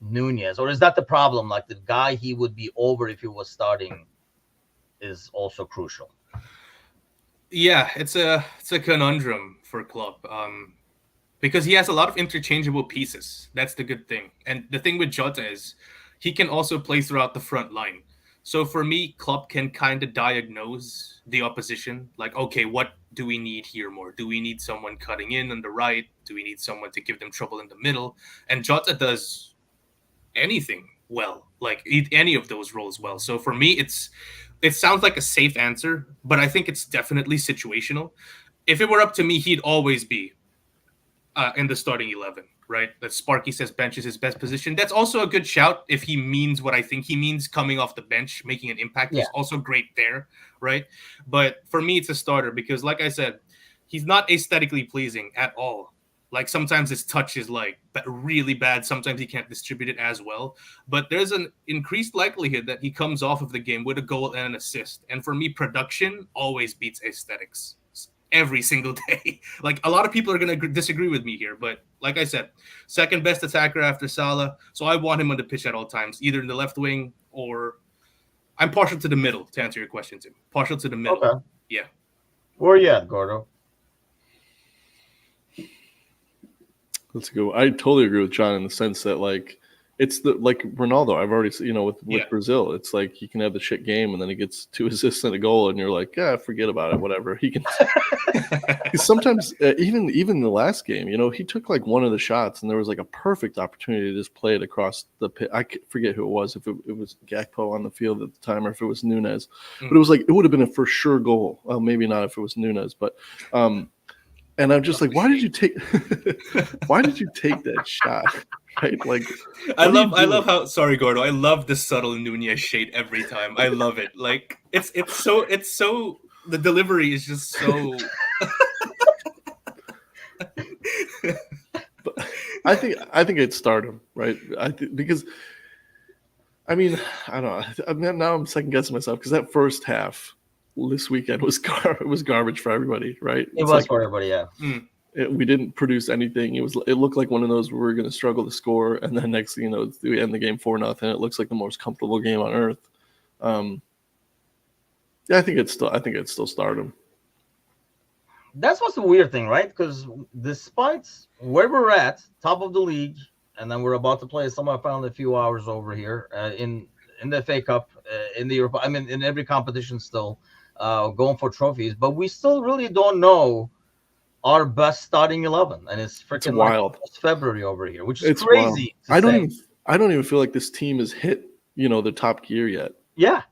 Nunez? Or is that the problem? Like the guy he would be over if he was starting is also crucial. Yeah, it's a conundrum for Klopp, because he has a lot of interchangeable pieces. That's the good thing. And the thing with Jota is he can also play throughout the front line. So for me, Klopp can kind of diagnose the opposition. Like, okay, what do we need here more? Do we need someone cutting in on the right? Do we need someone to give them trouble in the middle? And Jota does anything well, like any of those roles well. So for me, it sounds like a safe answer, but I think it's definitely situational. If it were up to me, he'd always be in the starting 11, right? That Sparky says bench is his best position. That's also a good shout if he means what I think he means, coming off the bench, making an impact. Is also great there, right? But for me, it's a starter because, like I said, he's not aesthetically pleasing at all. Like sometimes his touch is like really bad. Sometimes he can't distribute it as well. But there's an increased likelihood that he comes off of the game with a goal and an assist. And for me, production always beats aesthetics every single day. Like a lot of people are going to disagree with me here. But like I said, second best attacker after Salah. So I want him on the pitch at all times, either in the left wing or I'm partial to the middle, to answer your question, Tim. Partial to the middle. Okay. Yeah. Where are you at, Gordo? Let's go. I totally agree with John in the sense that like it's the like Ronaldo. I've already with Brazil, it's like he can have the shit game and then he gets 2 assists and a goal, and you're like, yeah, forget about it, whatever. He can. Sometimes even the last game, he took like one of the shots and there was like a perfect opportunity to just play it across the pit. I forget who it was, if it was Gakpo on the field at the time or if it was Nunez, but it was like it would have been a for sure goal. Well, maybe not if it was Nunez, but. And I'm just like, why did you take that shot? right? Like, I what are you love doing? how sorry, Gordo. I love the subtle Nunez shade every time. I love it. Like it's so the delivery is just so. But I think it's stardom, right? Because I mean, I don't know. Now I'm second guessing myself because that first half this weekend was it was garbage for everybody, right? It It's was like for everybody, yeah. we didn't produce anything. It looked like one of those where we were going to struggle to score, and then next thing you know, we end the game 4-0. It looks like the most comfortable game on earth. Um, yeah, I think it's still stardom. That's what's the weird thing, right? Because despite where we're at, top of the league, and then we're about to play semifinal in a few hours over here in the FA Cup, in the Europe. I mean, in every competition still, going for trophies, but we still really don't know our best starting 11, and it's It's freaking like wild. almost February over here, which is It's wild. crazy to say. I don't even feel like this team has hit the top gear yet. Yeah,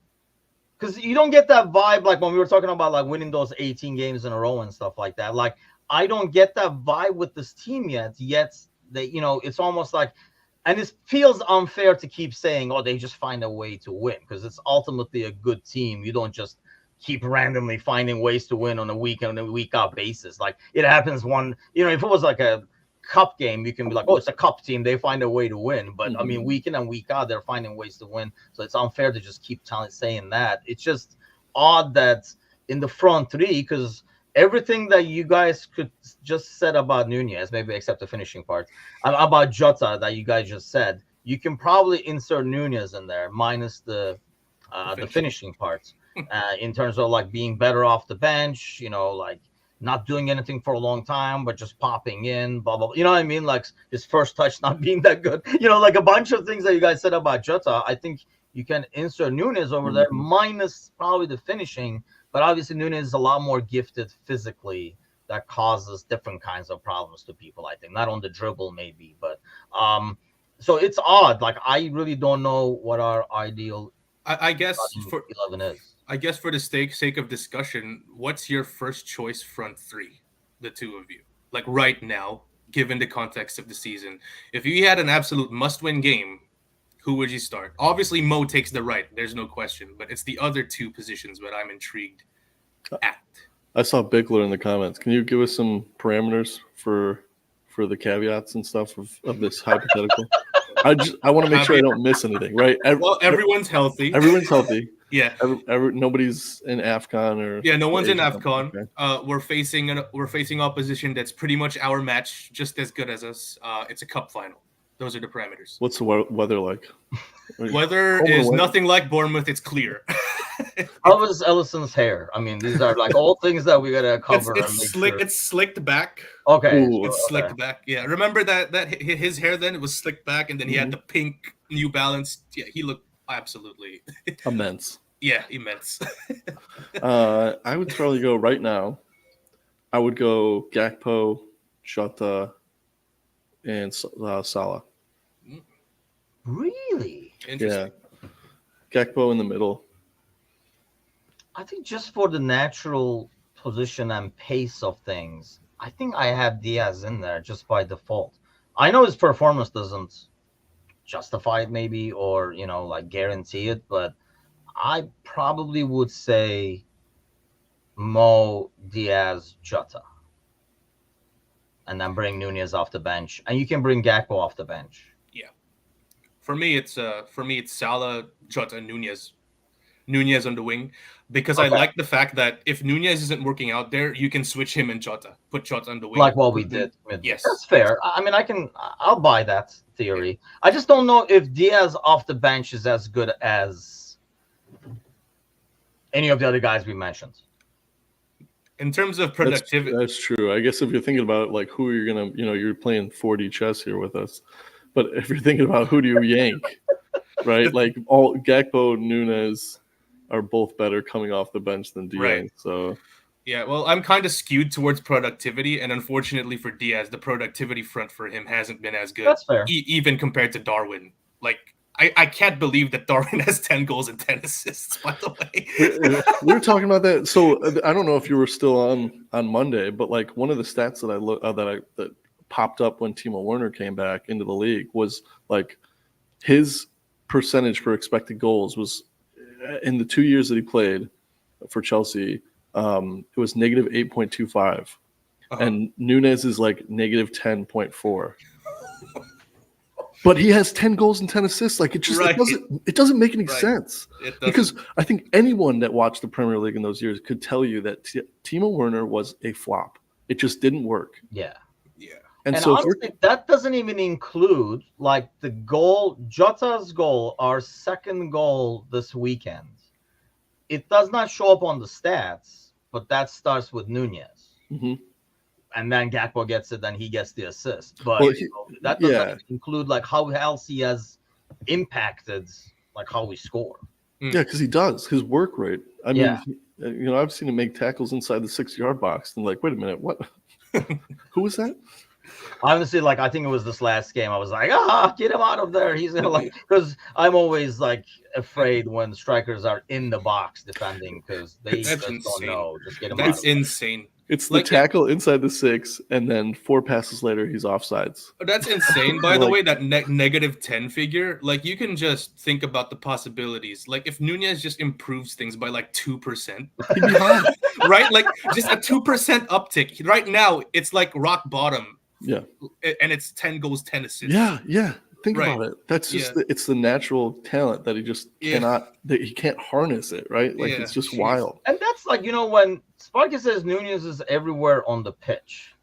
because you don't get that vibe like when we were talking about like winning those 18 games in a row and stuff like that. Like I don't get that vibe with this team yet. Yet they, it's almost like, and it feels unfair to keep saying, "Oh, they just find a way to win," because it's ultimately a good team. You don't just keep randomly finding ways to win on a week out basis. Like it happens if it was like a cup game, you can be like, "Oh, it's a cup team. They find a way to win." But I mean, week in and week out, they're finding ways to win. So it's unfair to just keep saying that. It's just odd that in the front three, because everything that you guys could just said about Nunez, maybe except the finishing part, about Jota that you guys just said, you can probably insert Nunez in there minus the finishing parts, in terms of like being better off the bench, like not doing anything for a long time, but just popping in, blah, blah, blah. You know what I mean? Like his first touch not being that good, like a bunch of things that you guys said about Jota. I think you can insert Nunez over there, minus probably the finishing. But obviously, Nunez is a lot more gifted physically. That causes different kinds of problems to people, I think. Not on the dribble, maybe, but so it's odd. Like, I really don't know what our ideal I guess for 11 is. I guess for the sake of discussion, what's your first choice front three, the two of you? Like right now, given the context of the season, if you had an absolute must-win game, who would you start? Obviously, Mo takes the right. There's no question, but it's the other two positions that I'm intrigued at. I saw Bickler in the comments. Can you give us some parameters for the caveats and stuff of this hypothetical? I want to make sure I don't miss anything, right? Well, everyone's healthy. Everyone's healthy. Yeah. Nobody's in AFCON or no one's in AFCON. Okay. We're facing opposition that's pretty much our match, just as good as us. It's a cup final. Those are the parameters. What's the weather like? Weather is nothing like Bournemouth. It's clear. How was Ellison's hair? I mean, these are like all things that we gotta cover. It's slicked back. Okay, it's slicked back. Yeah, remember that his hair then it was slicked back, and then he had the pink New Balance. Yeah, he looked absolutely immense. Yeah, immense. I would probably go right now. I would go Gakpo, Jota, and Salah. Really? Interesting. Yeah, Gakpo in the middle. I think just for the natural position and pace of things, I think I have Diaz in there just by default. I know his performance doesn't justify it, maybe, or like guarantee it, but I probably would say Mo, Diaz, Jota, and then bring Nunez off the bench, and you can bring Gakpo off the bench. Yeah, for me it's Salah, Jota, Nunez on the wing, because I like the fact that if Nunez isn't working out there, you can switch him and Jota, put Jota on the wing, like what we did. Yes, that's fair. I mean, I'll buy that theory. Yeah. I just don't know if Diaz off the bench is as good as any of the other guys we mentioned. In terms of productivity, that's true. I guess if you're thinking about like who you're gonna, you're playing 4D chess here with us, but if you're thinking about who do you yank, right? Like all Gakpo, Nunez are both better coming off the bench than Diaz. Right. So yeah, well, I'm kind of skewed towards productivity, and unfortunately for Diaz, the productivity front for him hasn't been as good. That's fair. Even compared to Darwin. Like I can't believe that Darwin has 10 goals and 10 assists, by the way. We were talking about that. So I don't know if you were still on Monday, but like one of the stats that I look that popped up when Timo Werner came back into the league was like his percentage for expected goals was in the 2 years that he played for Chelsea, it was negative 8.25, and Nunez is like negative 10.4. But he has 10 goals and 10 assists. Like it doesn't make any sense. Because I think anyone that watched the Premier League in those years could tell you that Timo Werner was a flop. It just didn't work. Yeah. And And so honestly, that doesn't even include like the goal, Jota's goal, our second goal this weekend. It does not show up on the stats, but that starts with Nunez. Mm-hmm. And then Gakpo gets it, then he gets the assist. But that doesn't include like how else he has impacted like how we score. Yeah, because he does his work rate. I mean, I've seen him make tackles inside the 6-yard box, and like, wait a minute, what? Who was that? Honestly, like I think it was this last game. I was like, get him out of there. He's gonna like, because I'm always like afraid when strikers are in the box defending because they just don't know. Just get him out. That's insane. It's the tackle inside the 6, and then 4 passes later, he's offsides. That's insane. By the way, that negative 10 figure, like you can just think about the possibilities. Like if Nunez just improves things by like 2%, he'd be high. Right? Like just a 2% uptick. Right now, it's like rock bottom. Yeah. And it's 10 goals, 10 assists. Yeah. Think about it. That's just it's the natural talent that he just cannot, that he can't harness it, right? Like it's just wild. And that's like, when Sparky says Nunez is everywhere on the pitch,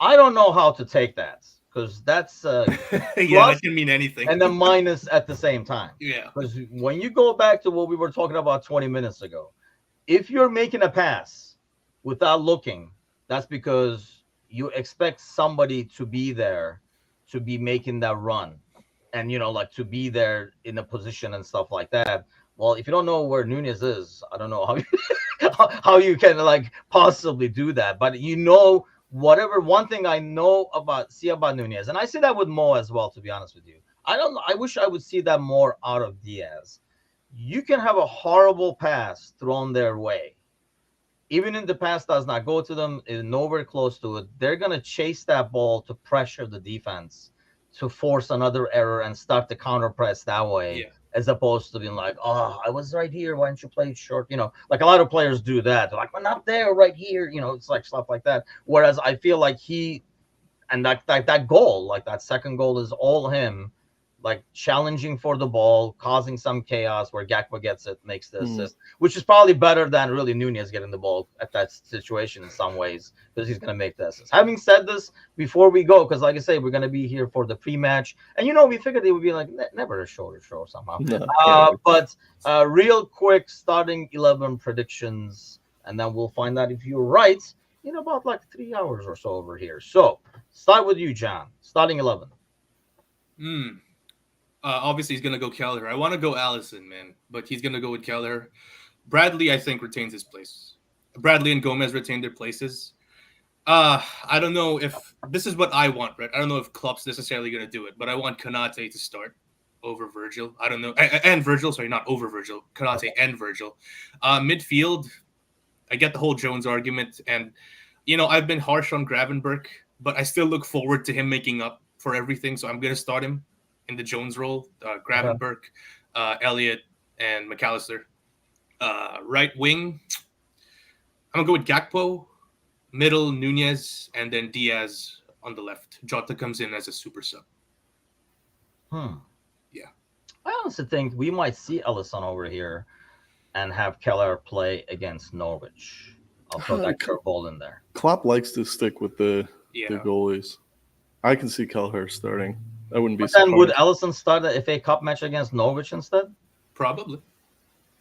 I don't know how to take that because that's that can mean anything. And then minus at the same time. Yeah. Because when you go back to what we were talking about 20 minutes ago, if you're making a pass without looking, that's because you expect somebody to be there to be making that run and like to be there in a position and stuff like that. Well, if you don't know where Nunez is, I don't know how how you can like possibly do that. But whatever one thing I know about Nunez, and I say that with Mo as well, to be honest with you. I wish I would see that more out of Diaz. You can have a horrible pass thrown their way. Even if the pass does not go to them, is nowhere close to it, they're going to chase that ball to pressure the defense to force another error and start the counter press that way, as opposed to being like, I was right here. Why didn't you play it short? Like a lot of players do that. They're like, we're not there right here. It's like stuff like that. Whereas I feel like that goal, like that second goal is all him, like challenging for the ball, causing some chaos where Gakpo gets it, makes the assist, which is probably better than really Nunez getting the ball at that situation in some ways because he's going to make the assist. Having said this, before we go, because like I say, we're going to be here for the pre-match, and we figured it would be like never a shorter show somehow. But real quick starting 11 predictions, and then we'll find out if you're right in about like 3 hours or so over here. So start with you, John. Starting 11. Obviously, he's going to go Kelleher. I want to go Allison, man, but he's going to go with Kelleher. Bradley, I think, retains his place. Bradley and Gomez retain their places. I don't know if this is what I want, right? I don't know if Klopp's necessarily going to do it, but I want Konate to start over Virgil. I don't know. And Virgil, sorry, not over Virgil. Konate and Virgil. Midfield, I get the whole Jones argument. And, I've been harsh on Gravenberch, but I still look forward to him making up for everything. So I'm going to start him in the Jones role, Gravenberch, Elliott, and McAllister. Right wing, I'm going to go with Gakpo, middle, Nunez, and then Diaz on the left. Jota comes in as a super sub. Yeah. I honestly think we might see Ellison over here and have Keller play against Norwich. I'll throw that curveball in there. Klopp likes to stick with the goalies. I can see Kelleher starting. I wouldn't be surprised. Then would Ellison start the FA Cup match against Norwich instead? Probably.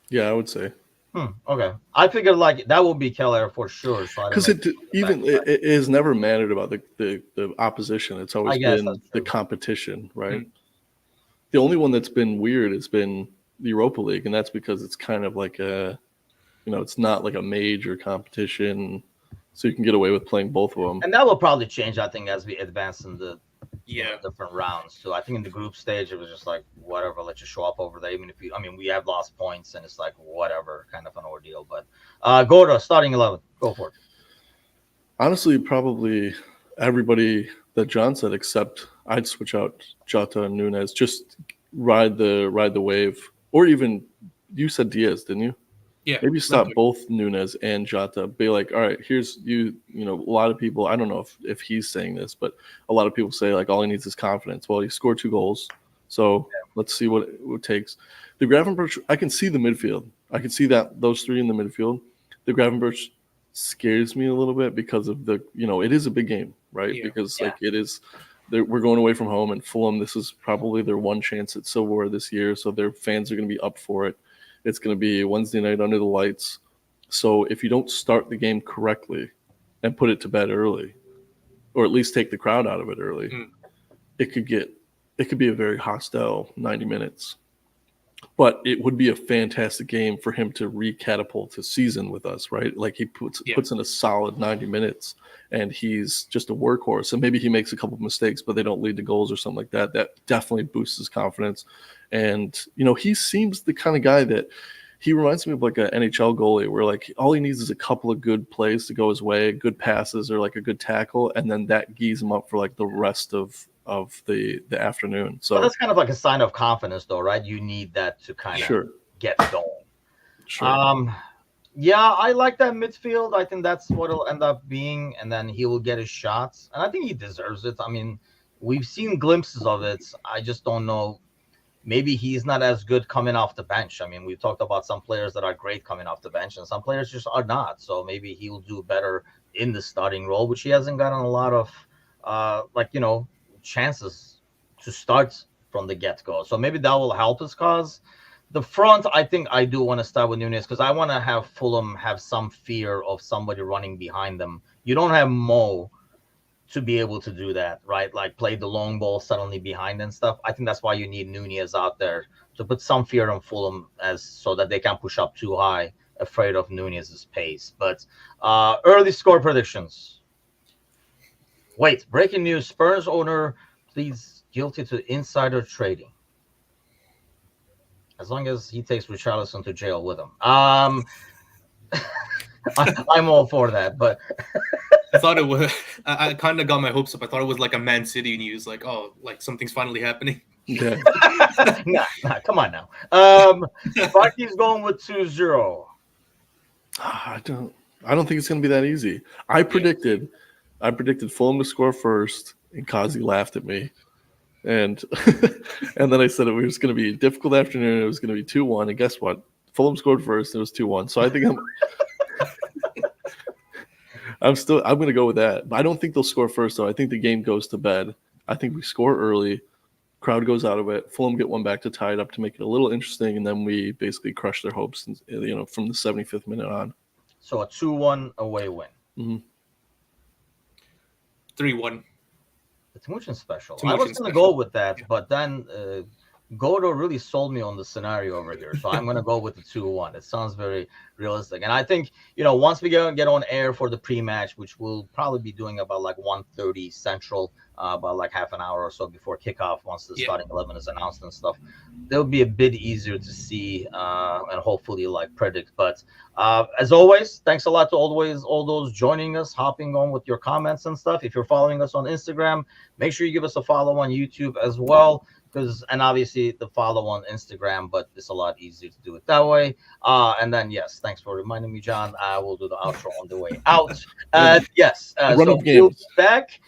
Yeah, I would say. Okay. I figured like that would be Keller for sure. Because it has never mattered about the opposition. It's always been the competition, right? The only one that's been weird has been the Europa League, and that's because it's kind of like it's not like a major competition, so you can get away with playing both of them. And that will probably change, I think, as we advance in the different rounds. So I think in the group stage, it was just like, whatever, let's just show up over there. Even if we have lost points and it's like, whatever, kind of an ordeal. But go to starting 11. Go for it. Honestly, probably everybody that John said, except I'd switch out Jota and Nunez. Just ride the wave, or even you said Diaz, didn't you? Yeah, Maybe Lampard. stop both Nunez and Jota. Be like, all right, here's you. You know, a lot of people. I don't know if he's saying this, but a lot of people say like all he needs is confidence. Well, he scored 2 goals, so let's see what it takes. The Gravenberch, I can see the midfield. I can see that those three in the midfield. The Gravenberch scares me a little bit because of it is a big game, right? Yeah. Because Yeah. like it is, we're going away from home, and Fulham. This is probably their one chance at silverware this year, so their fans are going to be up for it. It's going to be Wednesday night under the lights. So if you don't start the game correctly and put it to bed early, or at least take the crowd out of it early, Mm. it could get it could be a very hostile 90 minutes. But it would be a fantastic game for him to recatapult his season with us, right? Like he Yeah. puts in a solid 90 minutes and he's just a workhorse. And maybe he makes a couple of mistakes, but they don't lead to goals or something like that. That definitely boosts his confidence. And, he seems the kind of guy that he reminds me of like an NHL goalie where like all he needs is a couple of good plays to go his way, good passes or like a good tackle, and then that gees him up for like the rest of the afternoon. But So that's kind of like a sign of confidence, though, right? You need that to kind of sure, get going. sure. Um, yeah, I like that midfield. I think that's what it'll end up being, and then he will get his shots, and I think he deserves it. I mean, we've seen glimpses of it. I just don't know. Maybe he's not as good coming off the bench. I mean, we've talked about some players that are great coming off the bench, and some players just are not. So maybe he'll do better in the starting role, which he hasn't gotten a lot of, chances to start from the get go. So maybe that will help his cause. The front, I think I do want to start with Nunez because I want to have Fulham have some fear of somebody running behind them. You don't have Mo to be able to do that, right? Like play the long ball suddenly behind and stuff. I think that's why you need Nunez out there to put some fear on Fulham as so that they can push up too high, afraid of Nunez's pace. But early score predictions. Wait, breaking news: Spurs owner pleads guilty to insider trading. As long as he takes Richarlison to jail with him. I'm all for that, but I thought it was. I kind of got my hopes up. I thought it was like a Man City news, like oh, like something's finally happening. Yeah. nah, come on now. Sparky's going with 2-0. I don't think it's going to be that easy. I predicted Fulham to score first, and Kazi laughed at me, and and then I said it was going to be a difficult afternoon. It was going to be 2-1, and guess what? Fulham scored first. It was 2-1. So I think I'm going to go with that. But I don't think they'll score first though. I think the game goes to bed. I think we score early. Crowd goes out of it. Fulham get one back to tie it up to make it a little interesting, and then we basically crush their hopes. From the 75th minute on. So a 2-1 away win. Mm-hmm. 3-1. The Timuchin special. I Timuchin was going to special. go with that, but then Godo really sold me on the scenario over here. So I'm going to go with the 2-1. It sounds very realistic. And I think, once we get on air for the pre-match, which we'll probably be doing about like 1:30 Central, about like half an hour or so before kickoff, once the starting 11 is announced and stuff, they'll be a bit easier to see and hopefully like predict. But as always, thanks a lot to all those joining us, hopping on with your comments and stuff. If you're following us on Instagram, make sure you give us a follow on YouTube as well. And obviously the follow on Instagram, but it's a lot easier to do it that way. And then yes, thanks for reminding me, John. I will do the outro on the way out. Yes, Run so of we'll be games. back.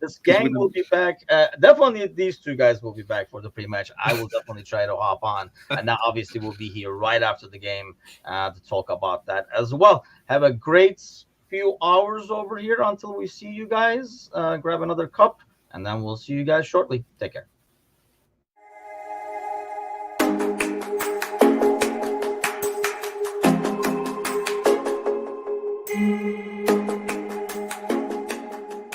This gang will be back. Definitely, these two guys will be back for the pre-match. I will definitely try to hop on, and now obviously we'll be here right after the game to talk about that as well. Have a great few hours over here until we see you guys. Grab another cup, and then we'll see you guys shortly. Take care.